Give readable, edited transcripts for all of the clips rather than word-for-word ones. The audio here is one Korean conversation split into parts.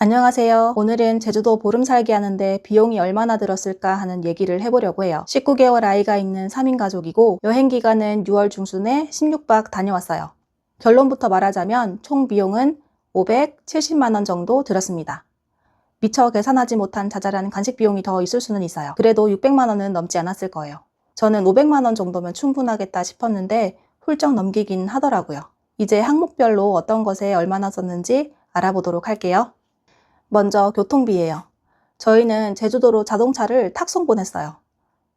안녕하세요. 오늘은 제주도 보름 살기 하는데 비용이 얼마나 들었을까 하는 얘기를 해보려고 해요. 19개월 아이가 있는 3인 가족이고 여행 기간은 6월 중순에 16박 다녀왔어요. 결론부터 말하자면 총 비용은 570만 원 정도 들었습니다. 미처 계산하지 못한 자잘한 간식 비용이 더 있을 수는 있어요. 그래도 600만 원은 넘지 않았을 거예요. 저는 500만 원 정도면 충분하겠다 싶었는데 훌쩍 넘기긴 하더라고요. 이제 항목별로 어떤 것에 얼마나 썼는지 알아보도록 할게요. 먼저 교통비예요. 저희는 제주도로 자동차를 탁송 보냈어요.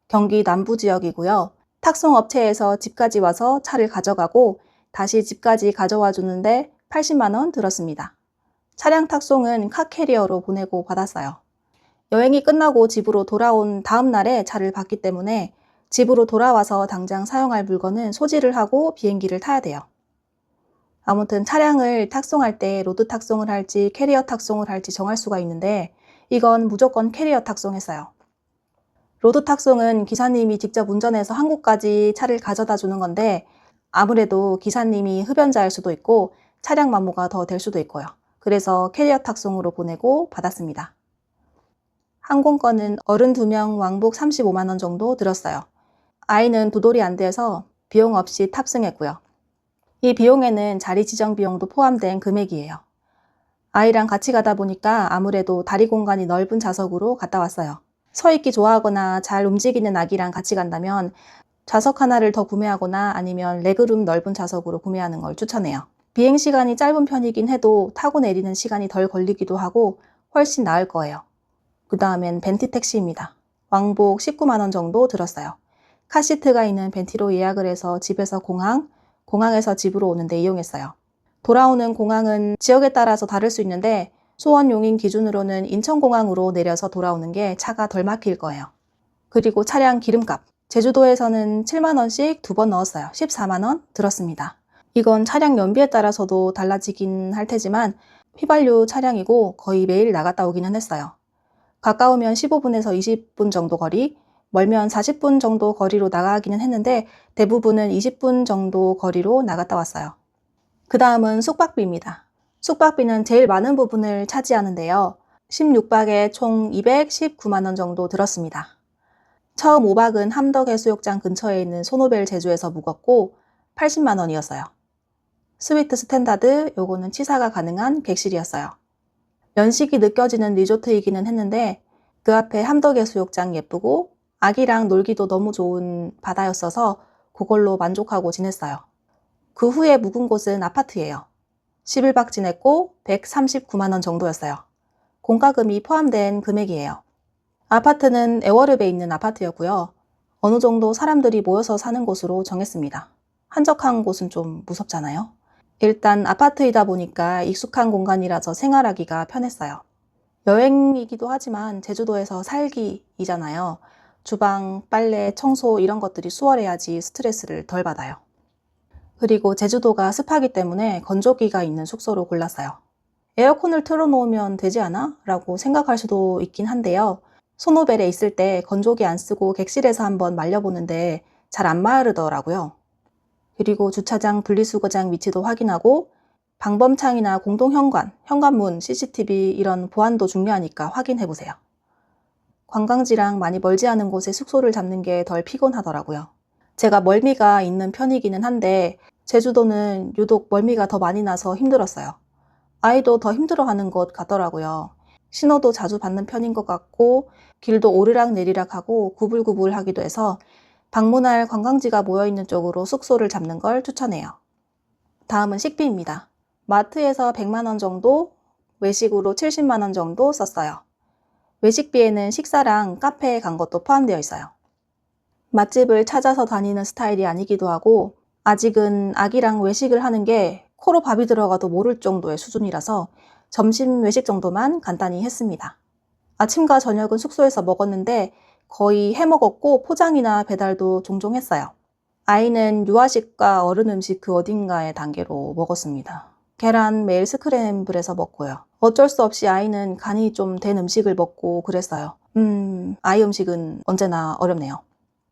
경기 남부 지역이고요. 탁송 업체에서 집까지 와서 차를 가져가고 다시 집까지 가져와 주는데 80만 원 들었습니다. 차량 탁송은 카캐리어로 보내고 받았어요. 여행이 끝나고 집으로 돌아온 다음 날에 차를 받기 때문에 집으로 돌아와서 당장 사용할 물건은 소지를 하고 비행기를 타야 돼요. 아무튼 차량을 탁송할 때 로드 탁송을 할지 캐리어 탁송을 할지 정할 수가 있는데 이건 무조건 캐리어 탁송했어요. 로드 탁송은 기사님이 직접 운전해서 한국까지 차를 가져다 주는 건데 아무래도 기사님이 흡연자일 수도 있고 차량 마모가 더 될 수도 있고요. 그래서 캐리어 탁송으로 보내고 받았습니다. 항공권은 어른 2명 왕복 35만 원 정도 들었어요. 아이는 2돌이 안 돼서 비용 없이 탑승했고요. 이 비용에는 자리 지정 비용도 포함된 금액이에요. 아이랑 같이 가다 보니까 아무래도 다리 공간이 넓은 좌석으로 갔다 왔어요. 서 있기 좋아하거나 잘 움직이는 아기랑 같이 간다면 좌석 하나를 더 구매하거나 아니면 레그룸 넓은 좌석으로 구매하는 걸 추천해요. 비행 시간이 짧은 편이긴 해도 타고 내리는 시간이 덜 걸리기도 하고 훨씬 나을 거예요. 그 다음엔 벤티 택시입니다. 왕복 19만 원 정도 들었어요. 카시트가 있는 벤티로 예약을 해서 집에서 공항에서 집으로 오는데 이용했어요. 돌아오는 공항은 지역에 따라서 다를 수 있는데 수원 용인 기준으로는 인천공항으로 내려서 돌아오는 게 차가 덜 막힐 거예요. 그리고 차량 기름값. 제주도에서는 7만 원씩 2번 넣었어요. 14만 원 들었습니다. 이건 차량 연비에 따라서도 달라지긴 할 테지만 휘발유 차량이고 거의 매일 나갔다 오기는 했어요. 가까우면 15분에서 20분 정도 거리, 멀면 40분 정도 거리로 나가기는 했는데 대부분은 20분 정도 거리로 나갔다 왔어요. 그 다음은 숙박비입니다. 숙박비는 제일 많은 부분을 차지하는데요. 16박에 총 219만 원 정도 들었습니다. 처음 5박은 함덕해수욕장 근처에 있는 소노벨 제주에서 묵었고 80만 원이었어요. 스위트 스탠다드, 요거는 치사가 가능한 객실이었어요. 연식이 느껴지는 리조트이기는 했는데 그 앞에 함덕해수욕장 예쁘고 아기랑 놀기도 너무 좋은 바다였어서 그걸로 만족하고 지냈어요. 그 후에 묵은 곳은 아파트예요. 11박 지냈고 139만 원 정도였어요. 공과금이 포함된 금액이에요. 아파트는 애월읍에 있는 아파트였고요. 어느 정도 사람들이 모여서 사는 곳으로 정했습니다. 한적한 곳은 좀 무섭잖아요. 일단 아파트이다 보니까 익숙한 공간이라서 생활하기가 편했어요. 여행이기도 하지만 제주도에서 살기이잖아요. 주방, 빨래, 청소 이런 것들이 수월해야지 스트레스를 덜 받아요. 그리고 제주도가 습하기 때문에 건조기가 있는 숙소로 골랐어요. 에어컨을 틀어놓으면 되지 않아? 라고 생각할 수도 있긴 한데요. 소노벨에 있을 때 건조기 안 쓰고 객실에서 한번 말려보는데 잘 안 마르더라고요. 그리고 주차장 분리수거장 위치도 확인하고 방범창이나 공동현관, 현관문, CCTV 이런 보안도 중요하니까 확인해보세요. 관광지랑 많이 멀지 않은 곳에 숙소를 잡는 게 덜 피곤하더라고요. 제가 멀미가 있는 편이기는 한데 제주도는 유독 멀미가 더 많이 나서 힘들었어요. 아이도 더 힘들어하는 것 같더라고요. 신호도 자주 받는 편인 것 같고 길도 오르락내리락하고 구불구불하기도 해서 방문할 관광지가 모여있는 쪽으로 숙소를 잡는 걸 추천해요. 다음은 식비입니다. 마트에서 100만 원 정도, 외식으로 70만 원 정도 썼어요. 외식비에는 식사랑 카페에 간 것도 포함되어 있어요. 맛집을 찾아서 다니는 스타일이 아니기도 하고 아직은 아기랑 외식을 하는 게 코로 밥이 들어가도 모를 정도의 수준이라서 점심 외식 정도만 간단히 했습니다. 아침과 저녁은 숙소에서 먹었는데 거의 해먹었고 포장이나 배달도 종종 했어요. 아이는 유아식과 어른 음식 그 어딘가의 단계로 먹었습니다. 계란 매일 스크램블해서 먹고요. 어쩔 수 없이 아이는 간이 좀 된 음식을 먹고 그랬어요. 아이 음식은 언제나 어렵네요.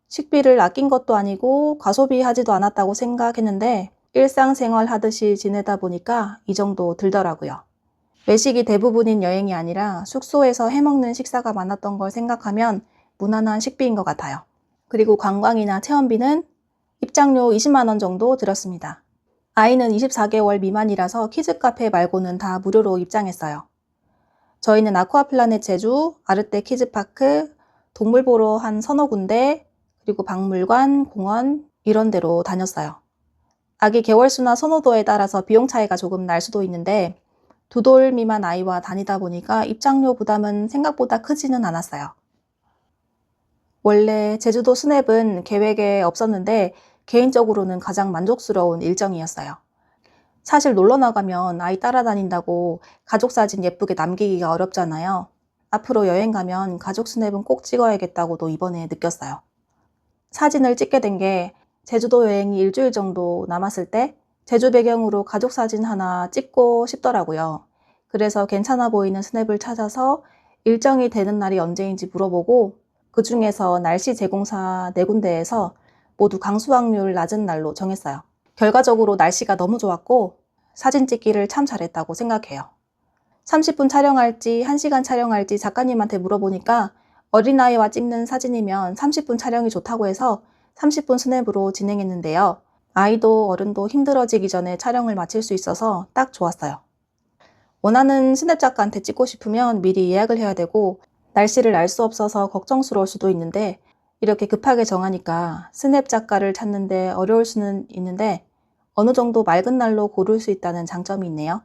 식비를 아낀 것도 아니고 과소비하지도 않았다고 생각했는데 일상생활 하듯이 지내다 보니까 이 정도 들더라고요. 외식이 대부분인 여행이 아니라 숙소에서 해먹는 식사가 많았던 걸 생각하면 무난한 식비인 것 같아요. 그리고 관광이나 체험비는 입장료 20만 원 정도 들었습니다. 아이는 24개월 미만이라서 키즈 카페 말고는 다 무료로 입장했어요. 저희는 아쿠아플라넷 제주, 아르떼 키즈파크, 동물 보러 한 서너 군데, 그리고 박물관, 공원 이런 데로 다녔어요. 아기 개월수나 선호도에 따라서 비용 차이가 조금 날 수도 있는데 2돌 미만 아이와 다니다 보니까 입장료 부담은 생각보다 크지는 않았어요. 원래 제주도 스냅은 계획에 없었는데 개인적으로는 가장 만족스러운 일정이었어요. 사실 놀러 나가면 아이 따라다닌다고 가족 사진 예쁘게 남기기가 어렵잖아요. 앞으로 여행 가면 가족 스냅은 꼭 찍어야겠다고도 이번에 느꼈어요. 사진을 찍게 된 게 제주도 여행이 일주일 정도 남았을 때 제주 배경으로 가족 사진 하나 찍고 싶더라고요. 그래서 괜찮아 보이는 스냅을 찾아서 일정이 되는 날이 언제인지 물어보고 그 중에서 날씨 제공사 4군데에서 모두 강수 확률 낮은 날로 정했어요. 결과적으로 날씨가 너무 좋았고 사진 찍기를 참 잘했다고 생각해요. 30분 촬영할지 1시간 촬영할지 작가님한테 물어보니까 어린아이와 찍는 사진이면 30분 촬영이 좋다고 해서 30분 스냅으로 진행했는데요. 아이도 어른도 힘들어지기 전에 촬영을 마칠 수 있어서 딱 좋았어요. 원하는 스냅 작가한테 찍고 싶으면 미리 예약을 해야 되고 날씨를 알 수 없어서 걱정스러울 수도 있는데 이렇게 급하게 정하니까 스냅 작가를 찾는데 어려울 수는 있는데 어느 정도 맑은 날로 고를 수 있다는 장점이 있네요.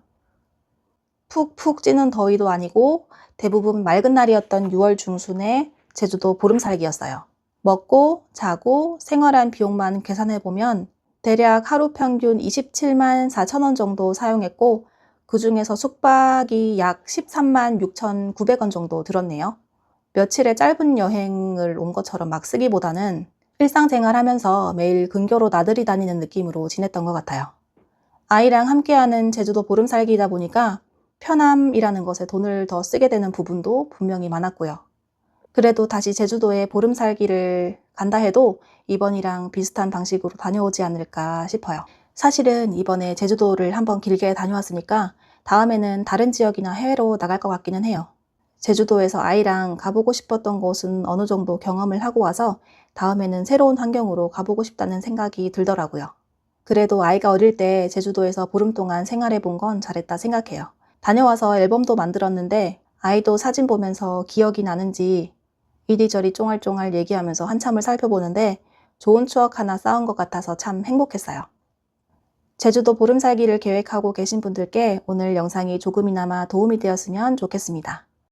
푹푹 찌는 더위도 아니고 대부분 맑은 날이었던 6월 중순에 제주도 보름살기였어요. 먹고 자고 생활한 비용만 계산해보면 대략 하루 평균 27만 4천 원 정도 사용했고 그 중에서 숙박이 약 13만 6,900원 정도 들었네요. 며칠의 짧은 여행을 온 것처럼 막 쓰기보다는 일상생활 하면서 매일 근교로 나들이 다니는 느낌으로 지냈던 것 같아요. 아이랑 함께하는 제주도 보름살기이다 보니까 편함이라는 것에 돈을 더 쓰게 되는 부분도 분명히 많았고요. 그래도 다시 제주도에 보름살기를 간다 해도 이번이랑 비슷한 방식으로 다녀오지 않을까 싶어요. 사실은 이번에 제주도를 한번 길게 다녀왔으니까 다음에는 다른 지역이나 해외로 나갈 것 같기는 해요. 제주도에서 아이랑 가보고 싶었던 곳은 어느 정도 경험을 하고 와서 다음에는 새로운 환경으로 가보고 싶다는 생각이 들더라고요. 그래도 아이가 어릴 때 제주도에서 보름 동안 생활해 본 건 잘했다 생각해요. 다녀와서 앨범도 만들었는데 아이도 사진 보면서 기억이 나는지 이리저리 쫑알쫑알 얘기하면서 한참을 살펴보는데 좋은 추억 하나 쌓은 것 같아서 참 행복했어요. 제주도 보름살기를 계획하고 계신 분들께 오늘 영상이 조금이나마 도움이 되었으면 좋겠습니다.